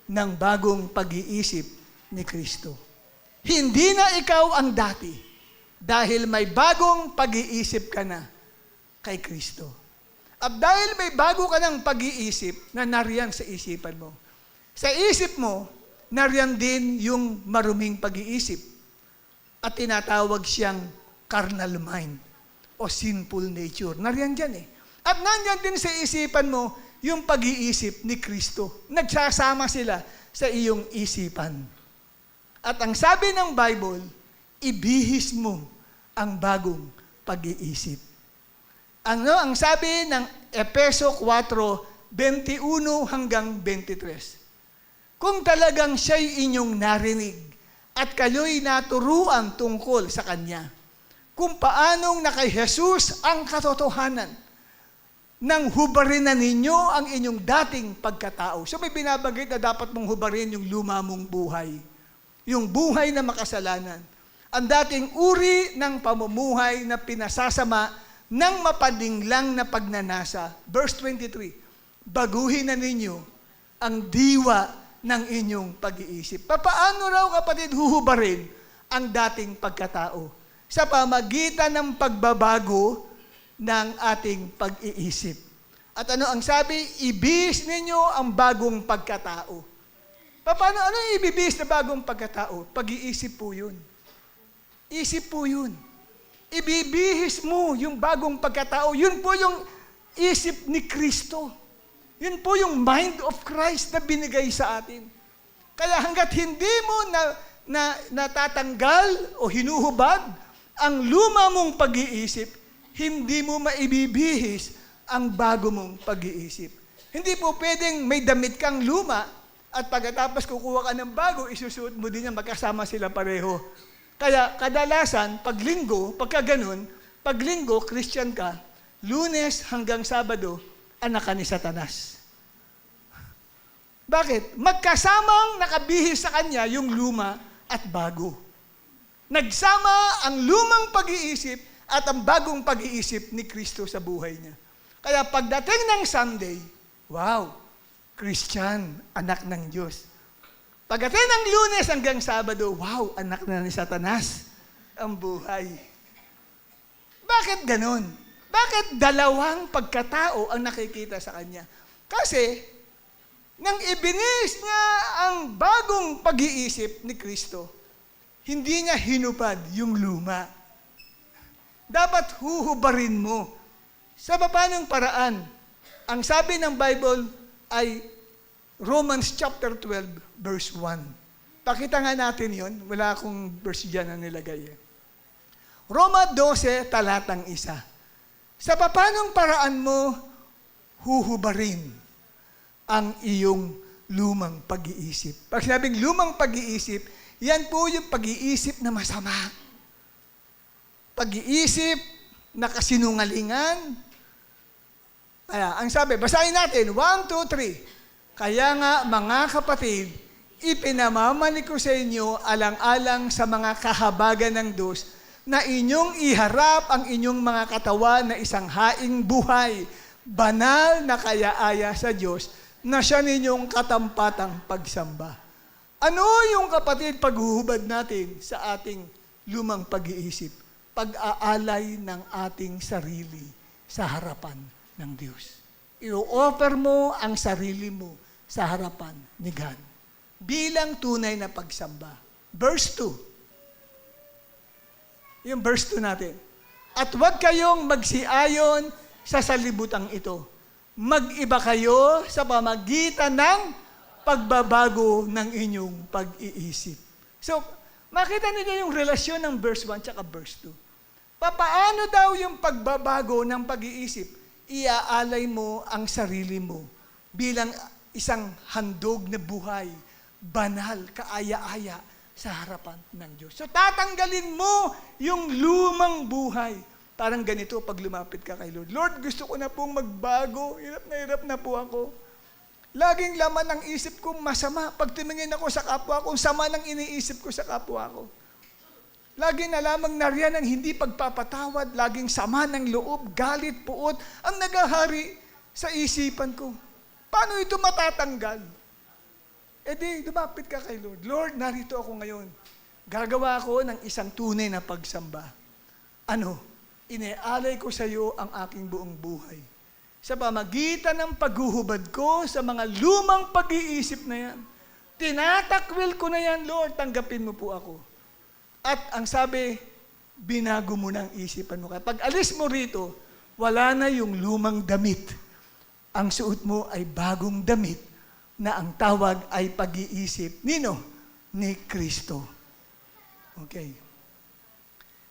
ng bagong pag-iisip ni Kristo. Hindi na ikaw ang dati dahil may bagong pag-iisip ka na kay Kristo. At dahil may bago ka ng pag-iisip na nariyan sa isipan mo, sa isip mo, nariyan din yung maruming pag-iisip at tinatawag siyang carnal mind o sinful nature. Nariyan dyan eh. At nandiyan din sa isipan mo yung pag-iisip ni Kristo. Nagsasama sila sa iyong isipan. At ang sabi ng Bible, ibihis mo ang bagong pag-iisip. Ang sabi ng Efeso 4:21 hanggang 23. Kung talagang siya'y inyong narinig at kayo'y naturuan tungkol sa Kanya, kung paanong na kay Jesus ang katotohanan, nang hubarin na ninyo ang inyong dating pagkatao. So may binabanggit na dapat mong hubarin yung luma mong buhay. Yung buhay na makasalanan. Ang dating uri ng pamumuhay na pinasasama ng mapadinglang na pagnanasa. Verse 23, baguhin na ninyo ang diwa ng inyong pag-iisip. Paano raw, kapatid, huhubarin ang dating pagkatao? Sa pamagitan ng pagbabago ng ating pag-iisip. At ano ang sabi? Ibihis ninyo ang bagong pagkatao. Paano ibibihis na bagong pagkatao? Pag-iisip po yun. Isip po yun. Ibibihis mo yung bagong pagkatao. Yun po yung isip ni Kristo. Yun po yung mind of Christ na binigay sa atin. Kaya hanggat hindi mo natatanggal o hinuhubad ang luma mong pag-iisip, hindi mo maibibihis ang bago mong pag-iisip. Hindi po pwedeng may damit kang luma at pagkatapos kukuha ka ng bago, isusuot mo din yan, magkasama sila pareho. Kaya kadalasan, pag Linggo, Christian ka, Lunes hanggang Sabado, anak ka ni Satanas. Bakit? Magkasamang nakabihis sa kanya yung luma at bago. Nagsama ang lumang pag-iisip at ang bagong pag-iisip ni Kristo sa buhay niya. Kaya pagdating ng Sunday, wow, Christian, anak ng Diyos. Pagdating ng Lunes hanggang Sabado, wow, anak na ni Satanas ang buhay. Bakit ganon? Bakit dalawang pagkatao ang nakikita sa kanya? Kasi, nang ibinis niya ang bagong pag-iisip ni Kristo, hindi niya hinupad yung luma. Dapat huhubarin mo. Sa paanong paraan? Ang sabi ng Bible ay Romans chapter 12, verse 1. Pakita nga natin yon. Wala akong verse dyan na nilagay. Roma 12, talatang 1. Sa paanong paraan mo huhubarin ang iyong lumang pag-iisip? Pag sinabing lumang pag-iisip, yan po yung pag-iisip na masama. Pag-iisip na kasinungalingan. Kaya, ang sabi, basahin natin, 1, 2, 3. Kaya nga, mga kapatid, ipinamamani ko sa inyo alang-alang sa mga kahabagan ng Diyos na inyong iharap ang inyong mga katawan na isang haing buhay, banal na kaya-aya sa Diyos, na siya ninyong katampatang pagsamba. Ano yung kapatid paghuhubad natin sa ating lumang pag-iisip? Pag-aalay ng ating sarili sa harapan ng Diyos. I-offer mo ang sarili mo sa harapan ni God bilang tunay na pagsamba. Verse 2. Yung verse 2 natin. At huwag kayong magsiayon sa salibutang ito. Mag-iba kayo sa pamagitan ng pagbabago ng inyong pag-iisip. So, makita niyo yung relasyon ng verse 1 at verse 2. Paano daw yung pagbabago ng pag-iisip? Iaalay mo ang sarili mo bilang isang handog na buhay, banal, kaaya-aya sa harapan ng Diyos. So tatanggalin mo yung lumang buhay. Parang ganito pag lumapit ka kay Lord. Lord, gusto ko na pong magbago. Hirap na po ako. Laging laman ng isip ko masama. Pag tumingin ako sa kapwa ko, sama ng iniisip ko sa kapwa ko. Lagi na lamang nariyan ang hindi pagpapatawad, laging sama ng loob, galit, puot, ang nagahari sa isipan ko. Paano ito matatanggal? E di, lumapit ka kay Lord. Lord, narito ako ngayon. Gagawa ako ng isang tunay na pagsamba. Ano? Inealay ko sa iyo ang aking buong buhay. Sa pamagitan ng paghuhubad ko sa mga lumang pag-iisip na yan. Tinatakwil ko na yan, Lord. Tanggapin mo po ako. At ang sabi, binago mo ng isipan mo. Kaya pag alis mo rito, wala na yung lumang damit. Ang suot mo ay bagong damit na ang tawag ay pag-iisip. Nino? Ni Kristo. Okay.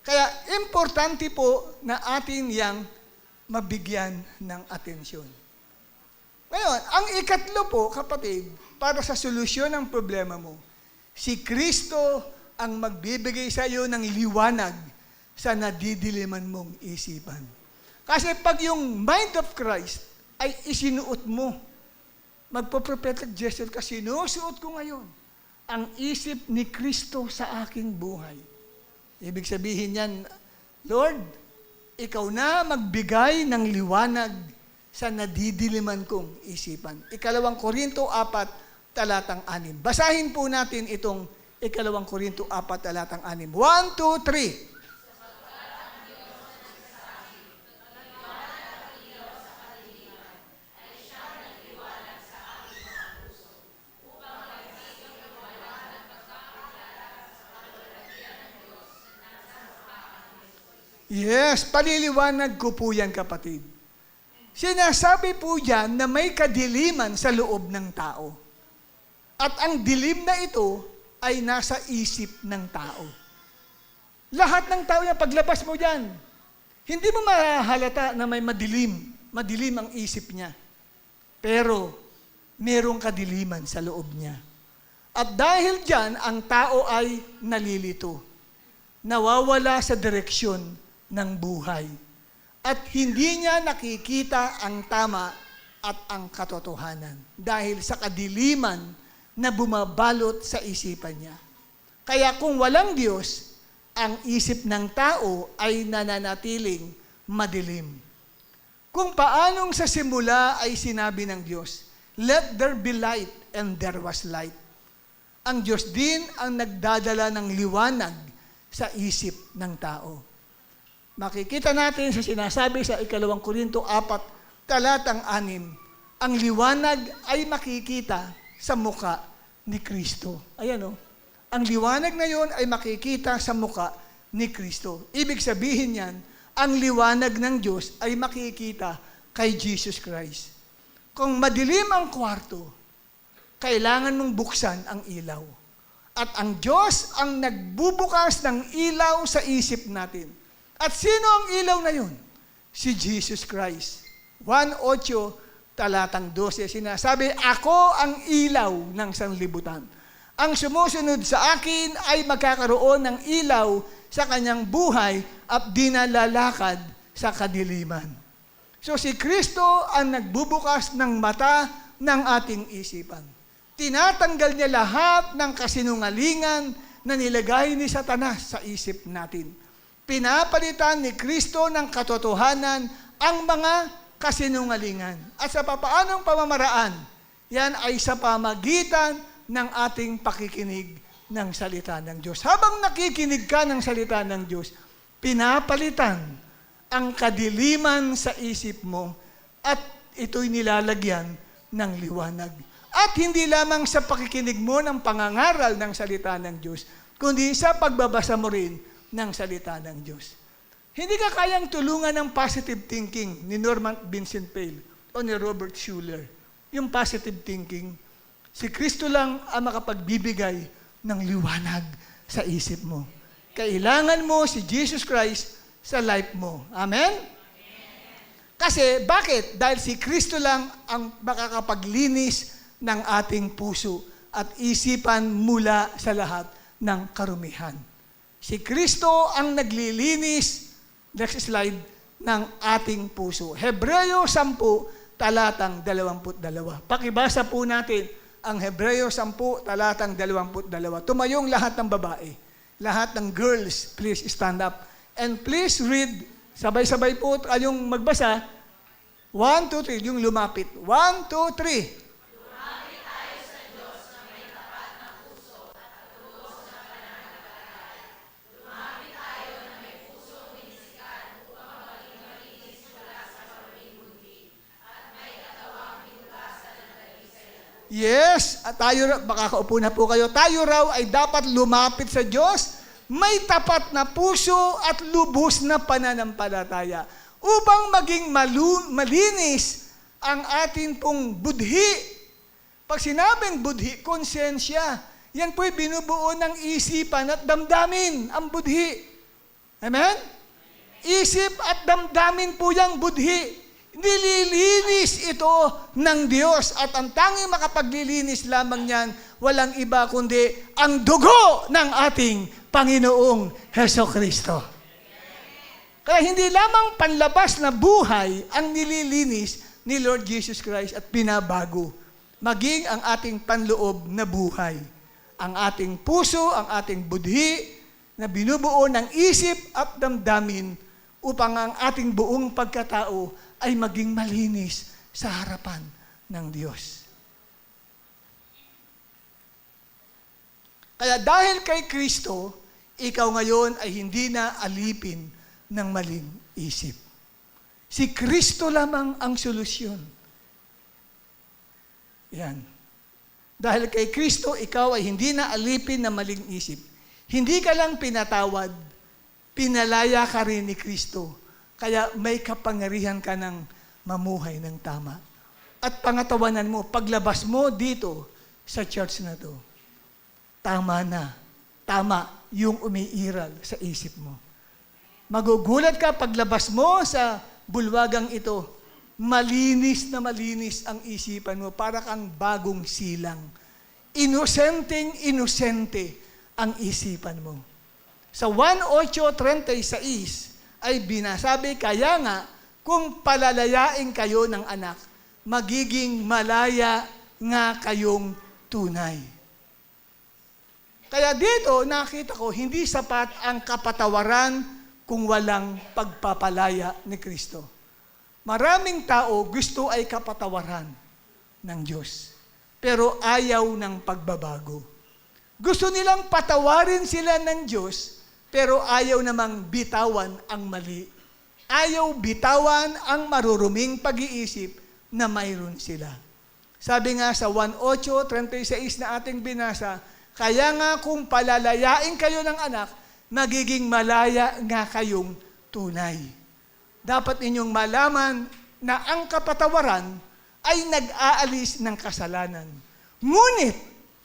Kaya importante po na atin yang mabigyan ng atensyon. Ngayon, ang ikatlo po, kapatid, para sa solusyon ng problema mo, si Kristo ang magbibigay sa iyo ng liwanag sa nadidiliman mong isipan. Kasi pag yung mind of Christ ay isinuot mo, magpo-prophetic gesture ka, sinusuot ko ngayon ang isip ni Kristo sa aking buhay. Ibig sabihin yan, Lord, ikaw na magbigay ng liwanag sa nadidiliman kong isipan. 2 Korinto 4, talatang 6. Basahin po natin itong 2 Korinto 4, talatang 6. 1, 2, 3. Yes, paliliwanag ko po yan, kapatid. Sinasabi po yan na may kadiliman sa loob ng tao. At ang dilim na ito ay nasa isip ng tao. Lahat ng tao yan, paglabas mo dyan, hindi mo mahalata na may madilim ang isip niya. Pero, merong kadiliman sa loob niya. At dahil dyan, ang tao ay nalilito. Nawawala sa direksyon ng buhay. At hindi niya nakikita ang tama at ang katotohanan dahil sa kadiliman na bumabalot sa isipan niya. Kaya kung walang Diyos, ang isip ng tao ay nananatiling madilim. Kung paanong sa simula ay sinabi ng Diyos, "Let there be light," and there was light. Ang Diyos din ang nagdadala ng liwanag sa isip ng tao. Makikita natin sa sinasabi sa 2 Korinto 4, talatang 6, ang liwanag ay makikita sa muka ni Kristo. Ayan o. Ang liwanag na yon ay makikita sa muka ni Kristo. Ibig sabihin yan, ang liwanag ng Diyos ay makikita kay Jesus Christ. Kung madilim ang kwarto, kailangan mong buksan ang ilaw. At ang Diyos ang nagbubukas ng ilaw sa isip natin. At sino ang ilaw na yun? Si Jesus Christ. 1:8, talatang 12, sinasabi, "Ako ang ilaw ng sanlibutan. Ang sumusunod sa akin ay magkakaroon ng ilaw sa kanyang buhay at di na lalakad sa kadiliman." So si Kristo ang nagbubukas ng mata ng ating isipan. Tinatanggal niya lahat ng kasinungalingan na nilagay ni Satanas sa isip natin. Pinapalitan ni Kristo ng katotohanan ang mga kasinungalingan. At sa papaanong pamamaraan, yan ay sa pamagitan ng ating pakikinig ng salita ng Diyos. Habang nakikinig ka ng salita ng Diyos, pinapalitan ang kadiliman sa isip mo at ito'y nilalagyan ng liwanag. At hindi lamang sa pakikinig mo ng pangangaral ng salita ng Diyos, kundi sa pagbabasa mo rin ng salita ng Diyos. Hindi ka kayang tulungan ng positive thinking ni Norman Vincent Peale o ni Robert Schuller. Yung positive thinking, si Kristo lang ang makapagbibigay ng liwanag sa isip mo. Kailangan mo si Jesus Christ sa life mo. Amen? Kasi, bakit? Dahil si Kristo lang ang makakapaglinis ng ating puso at isipan mula sa lahat ng karumihan. Si Kristo ang naglilinis, next slide, ng ating puso. Hebreo 10, talatang 22. Pakibasa po natin ang Hebreo 10, talatang 22. Tumayong lahat ng babae. Lahat ng girls, please stand up. And please read, sabay-sabay po kayong magbasa. 1, 2, 3, yung lumapit. 1, 2, 3. Yes, at tayo, makakaupo na po kayo. Tayo raw ay dapat lumapit sa Diyos, may tapat na puso at lubos na pananampalataya upang maging malinis ang atin pong budhi. Pag sinabing budhi, konsensya. Yan po'y binubuo ng isipan at damdamin, ang budhi. Amen? Isip at damdamin po yung budhi. Nililinis ito ng Diyos at ang tanging makapaglilinis lamang niyan, walang iba kundi ang dugo ng ating Panginoong Hesukristo. Kaya hindi lamang panlabas na buhay ang nililinis ni Lord Jesus Christ at pinabago, maging ang ating panloob na buhay. Ang ating puso, ang ating budhi na binubuo ng isip at damdamin upang ang ating buong pagkatao ay maging malinis sa harapan ng Diyos. Kaya dahil kay Kristo, ikaw ngayon ay hindi na alipin ng maling isip. Si Kristo lamang ang solusyon. Yan. Dahil kay Kristo, ikaw ay hindi na alipin ng maling isip. Hindi ka lang pinatawad, pinalaya ka rin ni Kristo. Kaya may kapangyarihan ka ng mamuhay ng tama. At pangatawanan mo, paglabas mo dito sa church na to, tama na. Tama yung umiiral sa isip mo. Magugulat ka paglabas mo sa bulwagang ito, malinis na malinis ang isipan mo, para kang bagong silang. Inosenteng-inosente ang isipan mo. Sa 1:8:36, ay binasabi, kaya nga, kung palalayain kayo ng anak, magiging malaya nga kayong tunay. Kaya dito, nakita ko, hindi sapat ang kapatawaran kung walang pagpapalaya ni Kristo. Maraming tao gusto ay kapatawaran ng Diyos, pero ayaw ng pagbabago. Gusto nilang patawarin sila ng Diyos, pero ayaw namang bitawan ang mali. Ayaw bitawan ang maruruming pag-iisip na mayroon sila. Sabi nga sa 1:8:36 na ating binasa, kaya nga kung palalayain kayo ng anak, magiging malaya nga kayong tunay. Dapat ninyong malaman na ang kapatawaran ay nag-aalis ng kasalanan. Ngunit,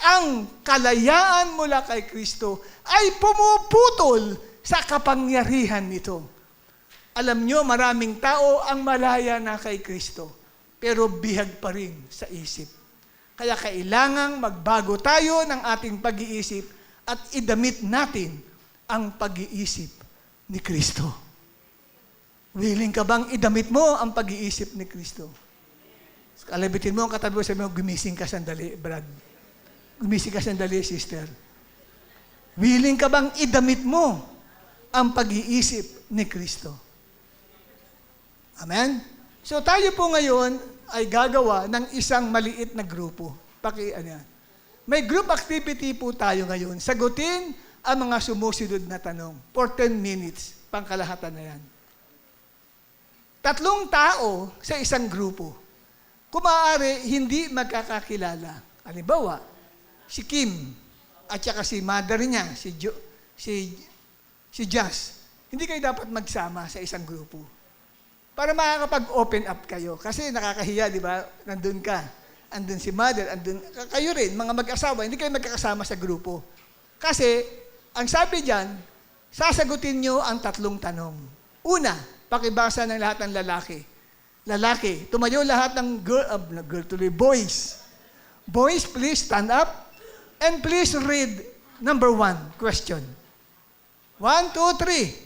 ang kalayaan mula kay Kristo ay pumuputol sa kapangyarihan nito. Alam nyo, maraming tao ang malaya na kay Kristo, pero bihag pa rin sa isip. Kaya kailangang magbago tayo ng ating pag-iisip at idamit natin ang pag-iisip ni Kristo. Willing ka bang idamit mo ang pag-iisip ni Kristo? Kalabitin mo ang katabi mo, sabi mo, gumising ka sandali, Brad. Gumising ka sandali, sister. Willing ka bang idamit mo ang pag-iisip ni Kristo? Amen? So tayo po ngayon ay gagawa ng isang maliit na grupo. May group activity po tayo ngayon. Sagutin ang mga sumusunod na tanong. For 10 minutes, pangkalahatan na yan. 3 tao sa isang grupo. Kung maaari, hindi magkakakilala. Halimbawa, si Kim at saka si mother niya, si Jazz. Hindi kayo dapat magsama sa isang grupo. Para makakapag-open up kayo. Kasi nakakahiya, di ba? Nandun ka. Andun si mother, andun. Kayo rin, mga mag-asawa, hindi kayo magkakasama sa grupo. Kasi, ang sabi diyan, sasagutin nyo ang 3 tanong. Una, pakibasa ng lahat ng lalaki. Lalaki, tumayo lahat ng boys. Boys, please stand up and please read number 1 question. 1, 2, 3.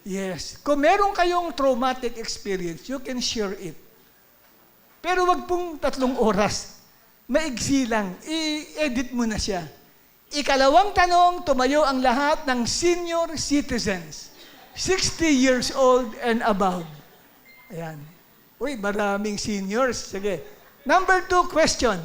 Yes. Kung meron kayong traumatic experience, you can share it. Pero wag pong 3 oras. Maigsi lang. I-edit mo na siya. Ikalawang tanong, tumayo ang lahat ng senior citizens. 60 years old and above. Ayan. Uy, maraming seniors. Sige. Number 2 question.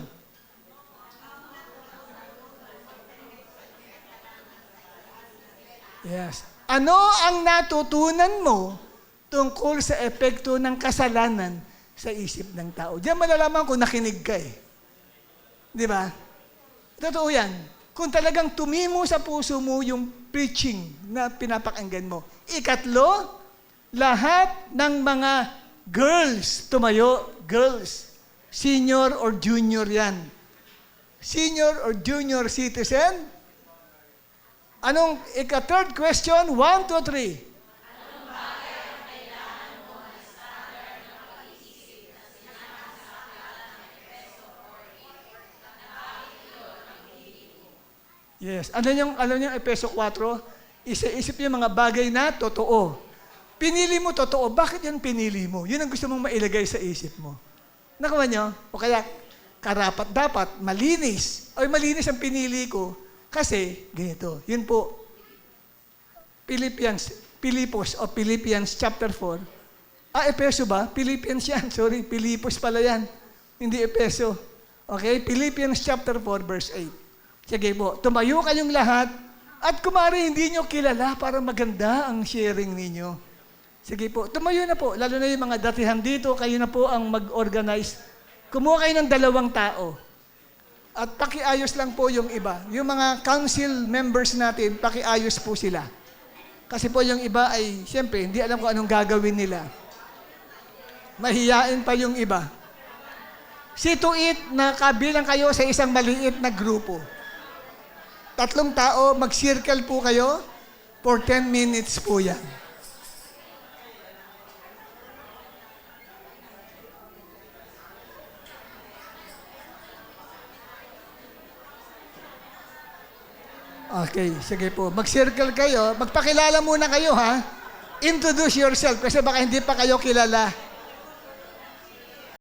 Yes. Ano ang natutunan mo tungkol sa epekto ng kasalanan sa isip ng tao? Diyan malalaman kung nakinig ka eh. Di ba? Totoo yan. Kung talagang tumimo sa puso mo yung preaching na pinapakinggan mo. Ikatlo, lahat ng mga girls, tumayo, girls. Senior or junior yan. Senior or junior citizen. Anong third question? 1, 2, 3. Anong bagay ang kailangan mo na standard ng pag-iisip na sinasakala ng Efeso 4:8 na bakit iyon ang pinili mo? Yes. Alam niyo Efeso 4? Isip yung mga bagay na totoo. Pinili mo totoo. Bakit yan pinili mo? Yun ang gusto mong mailagay sa isip mo. Nakuha niyo? O kaya, karapat dapat, malinis. O malinis ang pinili ko. Kasi, ganito, yun po, Philippians chapter 4. Efeso ba? Philippians yan. Sorry, Pilipos pala yan. Hindi Efeso. Okay? Philippians chapter 4, verse 8. Sige po, tumayo kayong lahat at kumari hindi nyo kilala para maganda ang sharing ninyo. Sige po, tumayo na po. Lalo na yung mga datihan dito, kayo na po ang mag-organize. Kumuha kayo ng 2 tao. At pakiayos lang po yung iba. Yung mga council members natin, pakiayos po sila. Kasi po yung iba ay, siyempre, hindi alam kung anong gagawin nila. Mahiyain pa yung iba. See to it na kabilang kayo sa isang maliit na grupo. 3 tao, mag-circle po kayo for 10 minutes po yan. Okay, sige po. Mag-circle kayo. Magpakilala muna kayo, ha? Introduce yourself kasi baka hindi pa kayo kilala.